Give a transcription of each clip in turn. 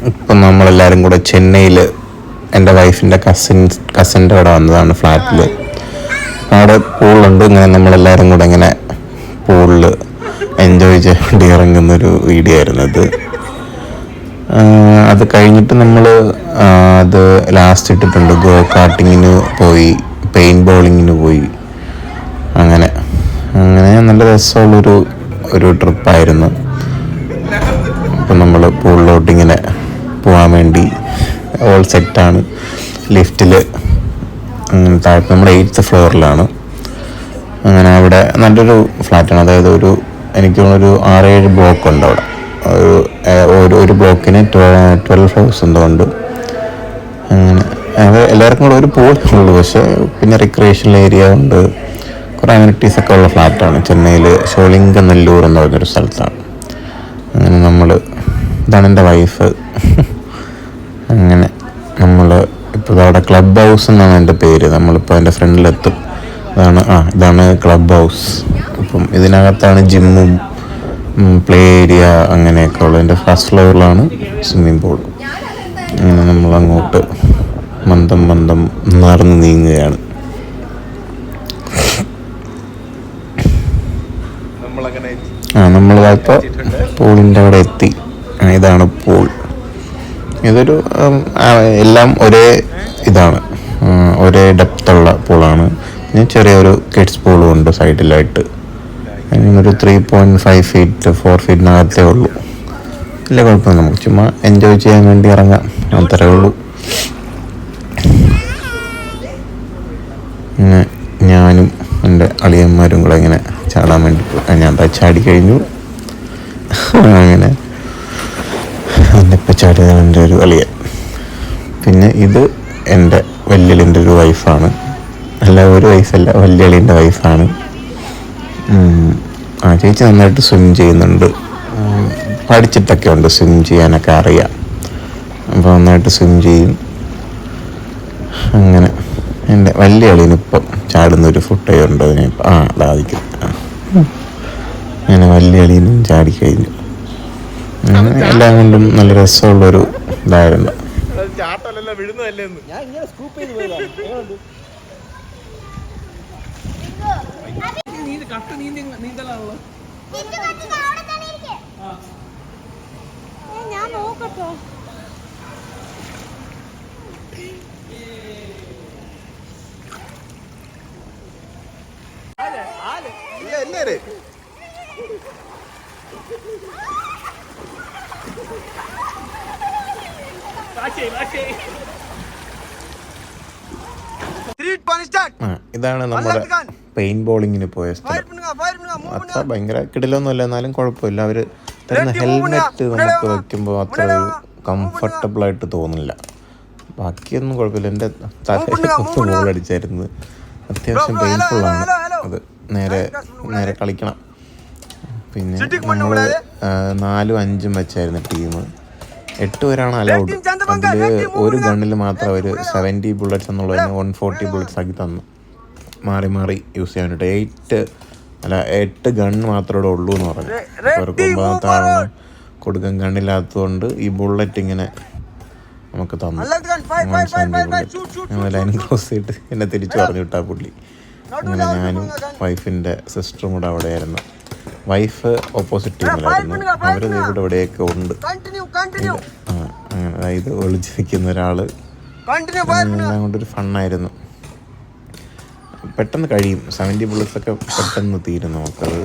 ഇപ്പം നമ്മളെല്ലാവരും കൂടെ ചെന്നൈയിൽ എൻ്റെ വൈഫിൻ്റെ കസിൻ്റെ അവിടെ വന്നതാണ് ഫ്ലാറ്റിൽ. അവിടെ പൂളുണ്ട്. ഇങ്ങനെ നമ്മളെല്ലാവരും കൂടെ ഇങ്ങനെ പൂളിൽ എൻജോയ് ചെയ്യേണ്ടി ഇറങ്ങുന്നൊരു വീഡിയോ ആയിരുന്നു ഇത്. അത് കഴിഞ്ഞിട്ട് നമ്മൾ അത് ലാസ്റ്റ് ഇട്ടിട്ടുണ്ട്. ഗോ കാർട്ടിങ്ങിന് പോയി, പെയിൻറ്റ് ബോളിങ്ങിന് പോയി. അങ്ങനെ നല്ല രസമുള്ളൊരു ട്രിപ്പായിരുന്നു. അപ്പം നമ്മൾ പൂളിലോട്ടിങ്ങനെ പോകാൻ വേണ്ടി ഓൾ സെറ്റാണ്. ലിഫ്റ്റിൽ താഴത്ത് നമ്മൾ 8th ഫ്ലോറിലാണ്. അങ്ങനെ അവിടെ നല്ലൊരു ഫ്ലാറ്റാണ്. അതായത് എനിക്ക് തോന്നുന്നൊരു 6-7 ബ്ലോക്ക് ഉണ്ട് അവിടെ. ഒരു ബ്ലോക്കിന് 12 ഹൗസ് എന്തുകൊണ്ട്. അങ്ങനെ അത് എല്ലാവർക്കും കൂടെ ഒരു പൂളുള്ളൂ. പക്ഷേ പിന്നെ റിക്രിയേഷണൽ ഏരിയ ഉണ്ട്, കുറേ അമ്യൂണിറ്റീസൊക്കെ ഉള്ള ഫ്ലാറ്റാണ്. ചെന്നൈയിൽ ഷോളിംഗനല്ലൂർ എന്ന് പറഞ്ഞൊരു സ്ഥലത്താണ്. അങ്ങനെ ഇതാണ് എൻ്റെ വൈഫ്. അങ്ങനെ നമ്മൾ ഇപ്പോൾ അവിടെ ക്ലബ് ഹൗസ് എന്നാണ് എൻ്റെ പേര്. നമ്മളിപ്പോൾ എൻ്റെ ഫ്രണ്ടിലെത്തും. ഇതാണ് ക്ലബ് ഹൗസ്. അപ്പം ഇതിനകത്താണ് ജിമ്മും പ്ലേ ഏരിയ അങ്ങനെയൊക്കെ ഉള്ളത്. എൻ്റെ ഫസ്റ്റ് ഫ്ലോറിലാണ് സ്വിമ്മിംഗ് പൂൾ. അങ്ങനെ നമ്മളങ്ങോട്ട് മന്ദം നടന്ന് നീങ്ങുകയാണ്. നമ്മളിപ്പോൾ പൂളിൻ്റെ അവിടെ എത്തി. ഇതാണ് പൂൾ. ഇതൊരു എല്ലാം ഒരേ ഡെപ്തുള്ള പൂളാണ്. പിന്നെ ചെറിയൊരു കിഡ്സ് പൂളും ഉണ്ട് സൈഡിലായിട്ട്. ഒരു 3.5 ഫീറ്റ് 4 ഫീറ്റിനകത്തേ ഉള്ളൂ. വലിയ കുഴപ്പമില്ല, നമുക്ക് ചുമ്മാ എൻജോയ് ചെയ്യാൻ വേണ്ടി ഇറങ്ങാം, അത്രേ ഉള്ളൂ. പിന്നെ ഞാനും എൻ്റെ അളിയന്മാരും കൂടെ ഇങ്ങനെ ചാടാൻ വേണ്ടി ഞാൻ ചാടി കഴിഞ്ഞു. അങ്ങനെ ഇപ്പം ചാടിയതാണ് എൻ്റെ ഒരു അളിയൻ. പിന്നെ ഇത് എൻ്റെ വല്യളിൻ്റെ ഒരു വൈഫാണ്. ഒരു വയസ്സല്ല, വല്യളിൻ്റെ വൈഫാണ്. ചേച്ചി നന്നായിട്ട് സ്വിം ചെയ്യുന്നുണ്ട്. പഠിച്ചിട്ടൊക്കെ ഉണ്ട്, സ്വിം ചെയ്യാനൊക്കെ അറിയാം. അപ്പോൾ നന്നായിട്ട് സ്വിം ചെയ്യും. അങ്ങനെ എൻ്റെ വലിയ അളിയനിപ്പം ചാടുന്നൊരു ഫുട്ടേജ് ഉണ്ട്. അതായിരിക്കും. അങ്ങനെ വലിയ അളിയനും ചാടിക്കഴിഞ്ഞു. എല്ലാം കൊണ്ടും നല്ല രസമുള്ളൊരു ഇതായിരുന്നു. ഞാൻ നോക്കട്ടോ. ഇതാണ് നമ്മുടെ പെയിന്റ് ബോളിങ്ങിന് പോയ സ്ഥലം. അത്ര ഭയങ്കര കിടിലൊന്നുമല്ല, എന്നാലും കുഴപ്പമില്ല. അവർ തരുന്ന ഹെൽമെറ്റ് നമുക്ക് വയ്ക്കുമ്പോൾ അത്ര ഒരു കംഫർട്ടബിൾ ആയിട്ട് തോന്നില്ല. ബാക്കിയൊന്നും കുഴപ്പമില്ല. എൻ്റെ തലയിൽ ബോളടിച്ചായിരുന്നു. അത്യാവശ്യം പെയിൻഫുള്ളാണ് അത്. നേരെ കളിക്കണം. പിന്നെ നമ്മൾ 4-5 വെച്ചായിരുന്നു ടീം. 8 പേരാണ് അലൗഡ്. അതിൽ ഒരു ഗണ്ണിൽ മാത്രം അവർ 70 ബുള്ളറ്റ്സ് എന്നുള്ളതിന് 140 ബുള്ളറ്റ്സ് ആക്കി തന്നു. മാറി യൂസ് ചെയ്യാൻ വേണ്ടിയിട്ട് 8 ഗൺ മാത്രമേ ഉള്ളൂ എന്ന് പറഞ്ഞു. അവർക്ക് 9ാമത്തെ ആളിന് കൊടുക്കാൻ ഗണ്ണില്ലാത്തതുകൊണ്ട് ഈ ബുള്ളറ്റ് ഇങ്ങനെ നമുക്ക് തന്നു. 170 ബുള്ളറ്റ്. ഞാൻ ലൈൻ ക്രോസ് ചെയ്തിട്ട് എന്നെ തിരിച്ചു പറഞ്ഞു വിട്ടാ പുള്ളി. അങ്ങനെ ഞാനും വൈഫിൻ്റെ സിസ്റ്ററും കൂടെ അവിടെയായിരുന്നു. Wife opposite ടീമിലായിരുന്നു. അവർ ഇവിടെയൊക്കെ ഉണ്ട്. അങ്ങനെ അതായത് ഒളിച്ച് നിൽക്കുന്ന ഒരാൾ. എല്ലാം കൊണ്ടൊരു ഫണ്ണായിരുന്നു. പെട്ടെന്ന് കഴിയും. 70 ബുള്ളറ്റ്സൊക്കെ പെട്ടെന്ന് തീരും നമുക്കത്.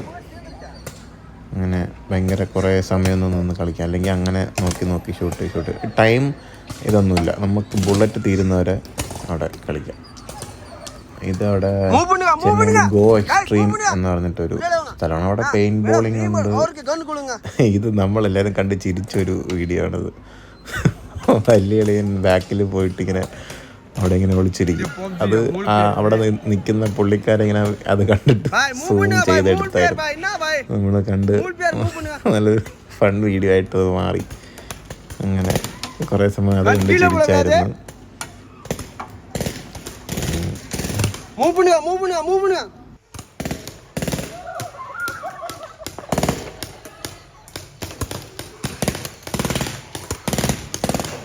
അങ്ങനെ ഭയങ്കര കുറേ സമയമൊന്നും നിന്ന് കളിക്കാം. അല്ലെങ്കിൽ അങ്ങനെ നോക്കി ഷൂട്ട് ടൈം ഇതൊന്നുമില്ല. നമുക്ക് ബുള്ളറ്റ് തീരുന്നവരെ അവിടെ കളിക്കാം. ഇതവിടെ ഗോ എക്സ്ട്രീം എന്ന് പറഞ്ഞിട്ടൊരു സ്ഥലമാണ്. അവിടെ പെയിന്റ് ബോളിംഗ് ഉണ്ട്. ഇത് നമ്മളെല്ലാവരും കണ്ട് ചിരിച്ചൊരു വീഡിയോ ആണിത്. വലിയ അളിയൻ ബാക്കിൽ പോയിട്ട് ഇങ്ങനെ അവിടെ ഇങ്ങനെ ഒളിച്ചിരിക്കും. അത് അവിടെ നിൽക്കുന്ന പുള്ളിക്കാരിങ്ങനെ അത് കണ്ടിട്ട് സൂം ചെയ്തെടുത്തായിരുന്നു. നമ്മൾ കണ്ട് നല്ലൊരു ഫൺ വീഡിയോ ആയിട്ട് അത് മാറി. അങ്ങനെ കുറേ സമയം അത് കണ്ട് ചിരിച്ചായിരുന്നു.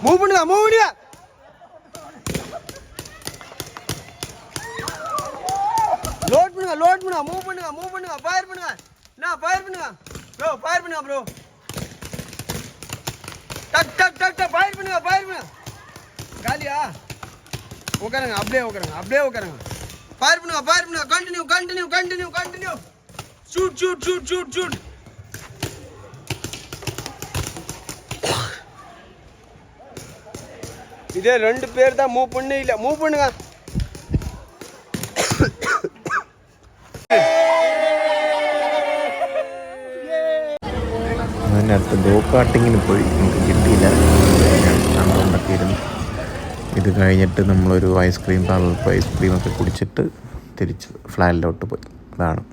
மூவ் பண்ணுங்க மூவ் பண்ணுங்க லோட் பண்ணுங்க மூவ் பண்ணுங்க ஃபயர் பண்ணுங்க நான் ஃபயர் பண்ணுங்க ப்ரோ டக் ஃபயர் பண்ணுங்க காலியா உட்காருங்க அப்படியே உட்காருங்க ஃபயர் பண்ணுங்க கண்டினியூ ஷூட் இதே 2 பேர் தான் மூவ் பண்ணுங்க അതിനകത്ത് ഗോ കാർട്ടിങ്ങിന് പോയി നമുക്ക് കിട്ടിയില്ല. കൊണ്ടൊക്കെ ഇരുന്ന് ഇത് കഴിഞ്ഞിട്ട് നമ്മളൊരു ഐസ്ക്രീം പാർലറിൽ പോയി ഐസ്ക്രീമൊക്കെ കുടിച്ചിട്ട് തിരിച്ച് ഫ്ലാറ്റിലോട്ട് പോയി. അതാണ്